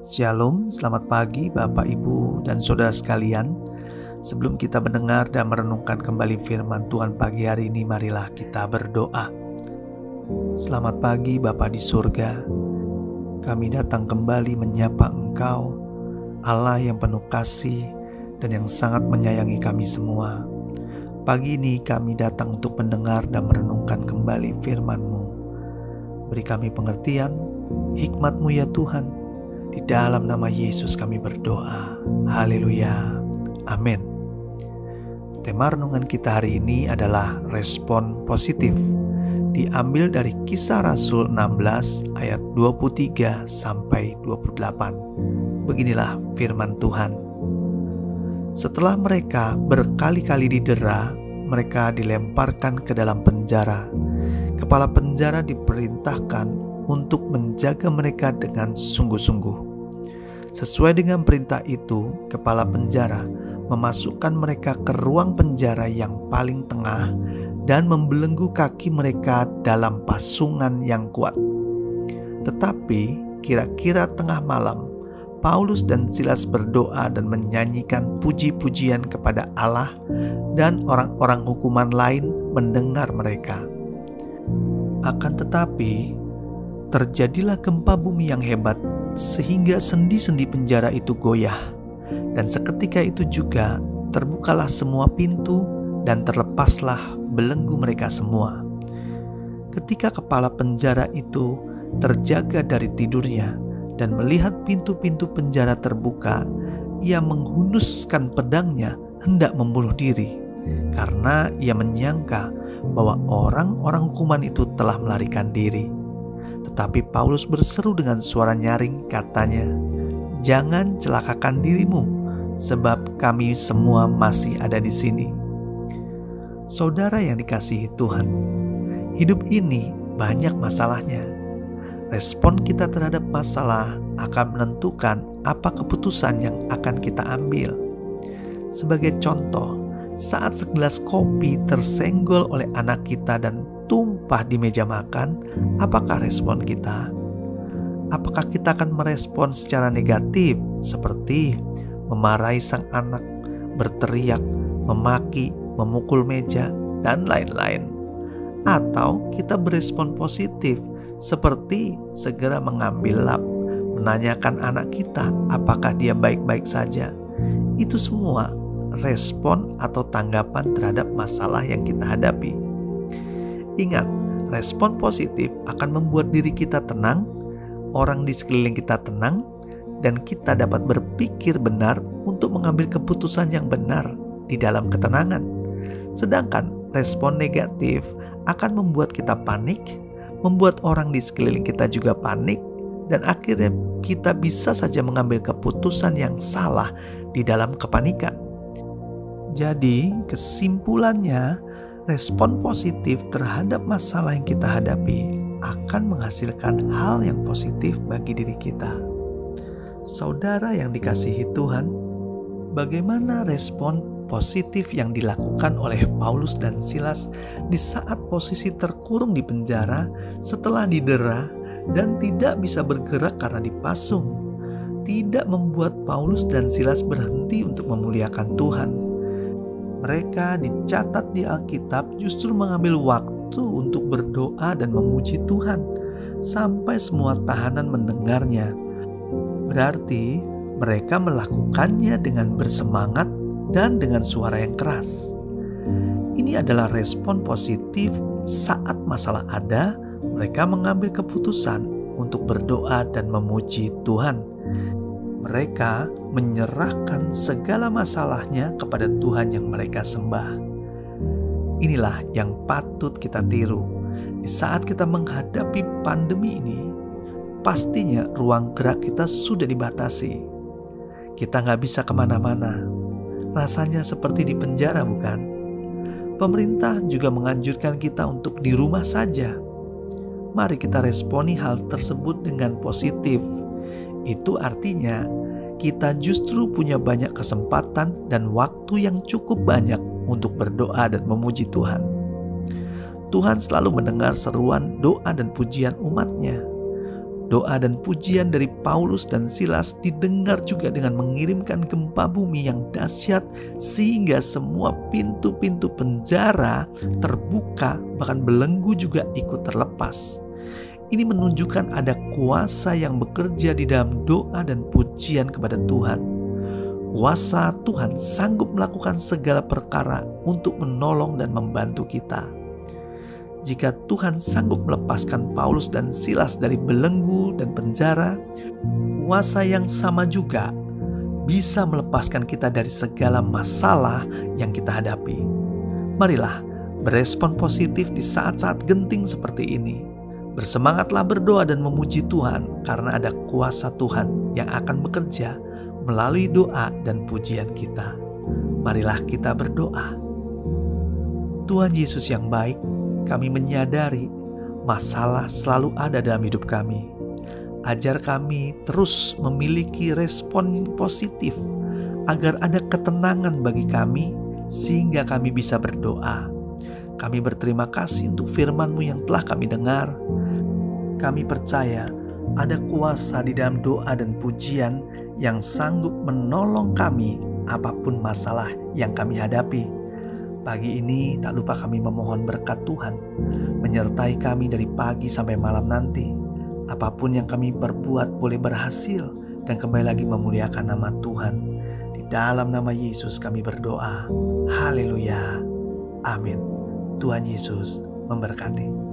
Shalom, selamat pagi Bapak, Ibu, dan Saudara sekalian. Sebelum kita mendengar dan merenungkan kembali firman Tuhan pagi hari ini, marilah kita berdoa. Selamat pagi Bapa di surga. Kami datang kembali menyapa Engkau, Allah yang penuh kasih dan yang sangat menyayangi kami semua. Pagi ini kami datang untuk mendengar dan merenungkan kembali firman-Mu. Beri kami pengertian, hikmat-Mu ya Tuhan. Di dalam nama Yesus kami berdoa. Haleluya. Amin. Tema renungan kita hari ini adalah respon positif. Diambil dari Kisah Rasul 16 ayat 23 sampai 28. Beginilah firman Tuhan. Setelah mereka berkali-kali didera, mereka dilemparkan ke dalam penjara. Kepala penjara diperintahkan untuk menjaga mereka dengan sungguh-sungguh. Sesuai dengan perintah itu, kepala penjara memasukkan mereka ke ruang penjara yang paling tengah dan membelenggu kaki mereka dalam pasungan yang kuat. Tetapi kira-kira tengah malam, Paulus dan Silas berdoa dan menyanyikan puji-pujian kepada Allah, dan orang-orang hukuman lain mendengar mereka. Akan tetapi, terjadilah gempa bumi yang hebat sehingga sendi-sendi penjara itu goyah. Dan seketika itu juga terbukalah semua pintu dan terlepaslah belenggu mereka semua. Ketika kepala penjara itu terjaga dari tidurnya dan melihat pintu-pintu penjara terbuka, ia menghunuskan pedangnya hendak membunuh diri, karena ia menyangka bahwa orang-orang hukuman itu telah melarikan diri. Tetapi Paulus berseru dengan suara nyaring, katanya, "Jangan celakakan dirimu, sebab kami semua masih ada di sini." Saudara yang dikasihi Tuhan, hidup ini banyak masalahnya. Respon kita terhadap masalah akan menentukan apa keputusan yang akan kita ambil. Sebagai contoh, saat segelas kopi tersenggol oleh anak kita dan tumpah di meja makan, apakah respon kita? Apakah kita akan merespon secara negatif, seperti memarahi sang anak, berteriak, memaki, memukul meja, dan lain-lain? Atau kita berespon positif, seperti segera mengambil lap, menanyakan anak kita apakah dia baik-baik saja? Itu semua respon atau tanggapan terhadap masalah yang kita hadapi. Ingat, respon positif akan membuat diri kita tenang, orang di sekeliling kita tenang, dan kita dapat berpikir benar untuk mengambil keputusan yang benar di dalam ketenangan. Sedangkan respon negatif akan membuat kita panik, membuat orang di sekeliling kita juga panik, dan akhirnya kita bisa saja mengambil keputusan yang salah di dalam kepanikan. Jadi kesimpulannya, respon positif terhadap masalah yang kita hadapi akan menghasilkan hal yang positif bagi diri kita. Saudara yang dikasihi Tuhan, bagaimana respon positif yang dilakukan oleh Paulus dan Silas di saat posisi terkurung di penjara setelah didera dan tidak bisa bergerak karena dipasung? Tidak membuat Paulus dan Silas berhenti untuk memuliakan Tuhan. Mereka dicatat di Alkitab justru mengambil waktu untuk berdoa dan memuji Tuhan sampai semua tahanan mendengarnya. Berarti mereka melakukannya dengan bersemangat dan dengan suara yang keras. Ini adalah respon positif saat masalah ada, mereka mengambil keputusan untuk berdoa dan memuji Tuhan. Mereka menyerahkan segala masalahnya kepada Tuhan yang mereka sembah. Inilah yang patut kita tiru. Di saat kita menghadapi pandemi ini, pastinya ruang gerak kita sudah dibatasi. Kita nggak bisa kemana-mana. Rasanya seperti di penjara, bukan? Pemerintah juga menganjurkan kita untuk di rumah saja. Mari kita responi hal tersebut dengan positif. Itu artinya kita justru punya banyak kesempatan dan waktu yang cukup banyak untuk berdoa dan memuji Tuhan. Tuhan selalu mendengar seruan doa dan pujian umat-Nya. Doa dan pujian dari Paulus dan Silas didengar juga dengan mengirimkan gempa bumi yang dahsyat sehingga semua pintu-pintu penjara terbuka, bahkan belenggu juga ikut terlepas. Ini menunjukkan ada kuasa yang bekerja di dalam doa dan pujian kepada Tuhan. Kuasa Tuhan sanggup melakukan segala perkara untuk menolong dan membantu kita. Jika Tuhan sanggup melepaskan Paulus dan Silas dari belenggu dan penjara, kuasa yang sama juga bisa melepaskan kita dari segala masalah yang kita hadapi. Marilah berespon positif di saat-saat genting seperti ini. Bersemangatlah berdoa dan memuji Tuhan karena ada kuasa Tuhan yang akan bekerja melalui doa dan pujian kita. Marilah kita berdoa. Tuhan Yesus yang baik, kami menyadari masalah selalu ada dalam hidup kami. Ajar kami terus memiliki respon positif agar ada ketenangan bagi kami sehingga kami bisa berdoa. Kami berterima kasih untuk firman-Mu yang telah kami dengar. Kami percaya ada kuasa di dalam doa dan pujian yang sanggup menolong kami apapun masalah yang kami hadapi. Pagi ini tak lupa kami memohon berkat Tuhan menyertai kami dari pagi sampai malam nanti. Apapun yang kami perbuat boleh berhasil dan kembali lagi memuliakan nama Tuhan. Di dalam nama Yesus kami berdoa. Haleluya. Amin. Tuhan Yesus memberkati.